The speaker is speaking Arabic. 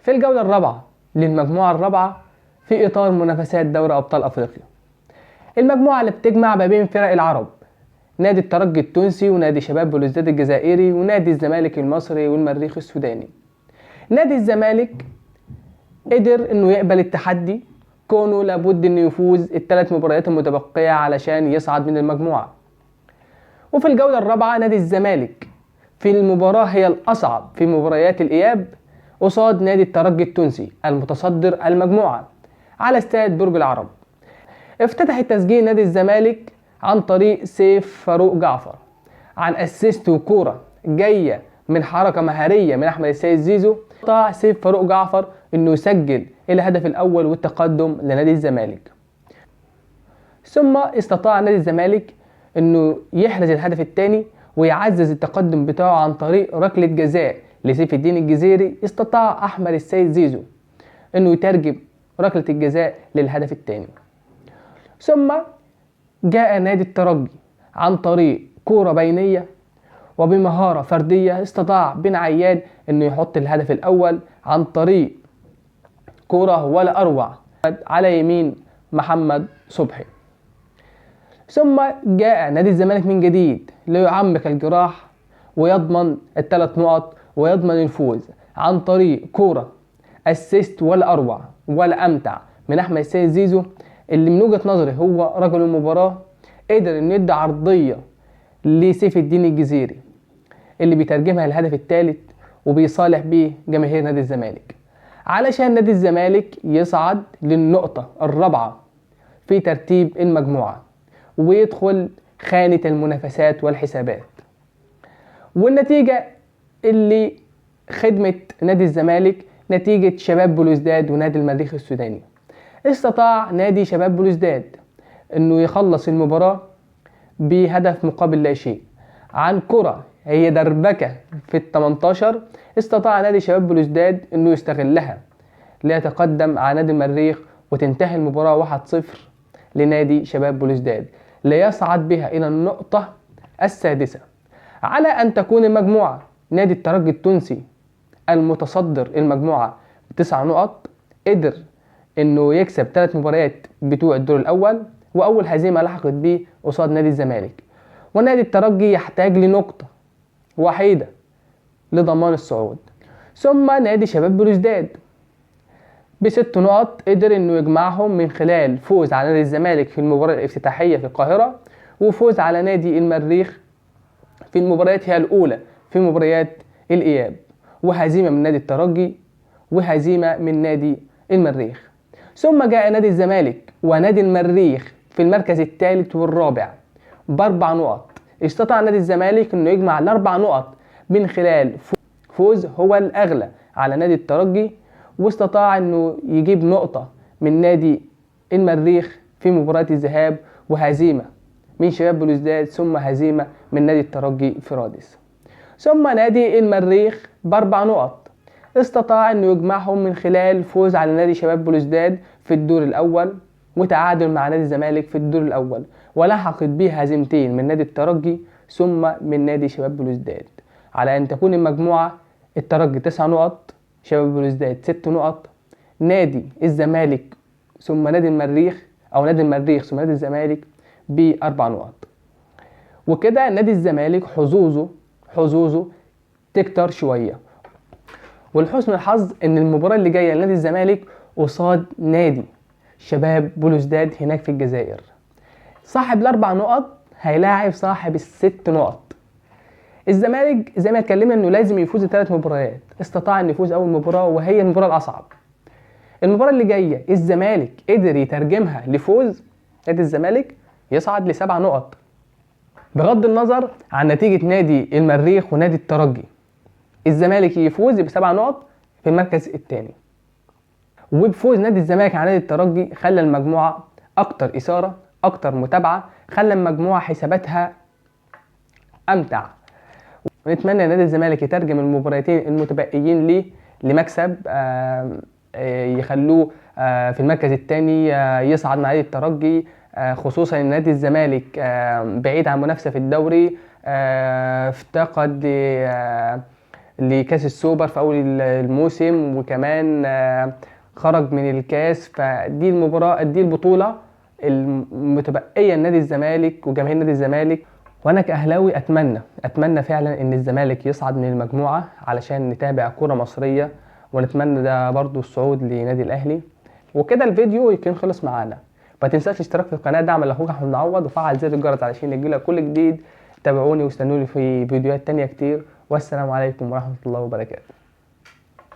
في الجولة الرابعة للمجموعة الرابعة في إطار منافسات دوري أبطال أفريقيا. المجموعة اللي بتجمع ما بين فرق العرب، نادي الترجي التونسي ونادي شباب بلوزداد الجزائري ونادي الزمالك المصري والمريخ السوداني. نادي الزمالك قدر انه يقبل التحدي، كونه لابد انه يفوز الثلاث مباريات المتبقية علشان يصعد من المجموعة. وفي الجولة الرابعة نادي الزمالك في المباراة هي الأصعب في مباريات الإياب قصاد نادي الترجي التونسي المتصدر المجموعة على استاد برج العرب. افتتح التسجيل نادي الزمالك عن طريق سيف فاروق جعفر، عن اسيست وكوره جايه من حركه مهاريه من احمد السيد زيزو. استطاع سيف فاروق جعفر انه يسجل الهدف الاول والتقدم لنادي الزمالك، ثم استطاع نادي الزمالك انه يحرز الهدف الثاني ويعزز التقدم بتاعه عن طريق ركله جزاء لسيف الدين الجزيري. استطاع احمد السيد زيزو انه يترجم ركله الجزاء للهدف الثاني. ثم جاء نادي الترجي عن طريق كورة بينية وبمهارة فردية، استطاع بن عياد انه يحط الهدف الاول عن طريق كورة ولا اروع على يمين محمد صبحي. ثم جاء نادي الزمالك من جديد ليعمق الجراح ويضمن الثلاث نقط ويضمن الفوز عن طريق كورة اسيست ولا اروع ولا امتع من احمد السيد زيزو، اللي من وجهة نظري هو رجل المباراة. قدر انه يدي عرضية لسيف الدين الجزيري اللي بيترجمها الهدف الثالث وبيصالح بيه جماهير نادي الزمالك علشان نادي الزمالك يصعد للنقطة الرابعة في ترتيب المجموعة ويدخل خانة المنافسات والحسابات. والنتيجة اللي خدمت نادي الزمالك نتيجة شباب بلوزداد ونادي المريخ السوداني. استطاع نادي شباب بلوزداد انه يخلص المباراة بهدف مقابل لا شيء عن كرة هي دربكة في ال18. استطاع نادي شباب بلوزداد انه يستغلها ليتقدم على نادي المريخ وتنتهي المباراة 1-0 لنادي شباب بلوزداد ليصعد بها الى النقطة السادسة، على ان تكون المجموعة نادي الترجي التونسي المتصدر المجموعة ب9 نقط. قدر انه يكسب 3 مباريات بتوع الدور الاول، واول هزيمه لحقت بيه قصاد نادي الزمالك، ونادي الترجي يحتاج لنقطه وحيده لضمان الصعود. ثم نادي شباب بلوزداد ب6 نقط قدر انه يجمعهم من خلال فوز على نادي الزمالك في المباراه الافتتاحيه في القاهره، وفوز على نادي المريخ في المباريات هي الاولى في مباريات الاياب، وهزيمه من نادي الترجي وهزيمه من نادي المريخ. ثم جاء نادي الزمالك ونادي المريخ في المركز الثالث والرابع ب4 نقط. استطاع نادي الزمالك انه يجمع ال4 نقط من خلال فوز هو الاغلى على نادي الترجي، واستطاع انه يجيب نقطة من نادي المريخ في مباراة الذهاب وهزيمة من شباب بلوزداد ثم هزيمة من نادي الترجي في رادس. ثم نادي المريخ ب4 نقط استطاع انه يجمعهم من خلال فوز على نادي شباب بلوزداد في الدور الاول وتعادل مع نادي الزمالك في الدور الاول، ولحقت به هزيمتين من نادي الترجي ثم من نادي شباب بلوزداد، على ان تكون المجموعة الترجي 9 نقط، شباب بلوزداد 6 نقط، نادي الزمالك ثم نادي المريخ او نادي المريخ ثم نادي الزمالك ب4 نقط. وكده نادي الزمالك حظوظه تكتر شوية. ولحسن الحظ ان المباراة اللي جاية لنادي الزمالك قصاد نادي شباب بلوزداد هناك في الجزائر. صاحب ال4 نقط هيلاعب صاحب ال6 نقط. الزمالك زي ما اتكلمنا انه لازم يفوز 3 مباريات، استطاع ان يفوز اول مباراة وهي المباراة الاصعب. المباراة اللي جاية الزمالك قدر يترجمها لفوز، نادي الزمالك يصعد ل7 نقط بغض النظر عن نتيجة نادي المريخ ونادي الترجي. الزمالك يفوز ب7 نقط في المركز الثاني، وبفوز نادي الزمالك على نادي الترجي خلى المجموعة اكتر اثارة اكتر متابعة، خلى المجموعة حساباتها امتع. ونتمنى نادي الزمالك يترجم المباراتين المتبقيين ليه لمكسب يخلوه في المركز الثاني يصعد مع نادي الترجي، خصوصا ان نادي الزمالك بعيد عن منافسة في الدوري، افتقد لكاس السوبر في اول الموسم، وكمان خرج من الكاس. فدي المباراة، دي البطولة المتبقية لنادي الزمالك وجماهير نادي الزمالك. وانا كاهلاوي اتمنى فعلا ان الزمالك يصعد من المجموعة علشان نتابع كرة مصرية، ونتمنى ده برضو الصعود لنادي الاهلي. وكده الفيديو يكون خلص معانا. ما تنساش الاشتراك في القناة، دعم لاخوك احمد معوض، وفعل زر الجرس علشان يجيلك كل جديد. تابعوني واستنوني في فيديوهات تانية كتير، والسلام عليكم ورحمة الله وبركاته.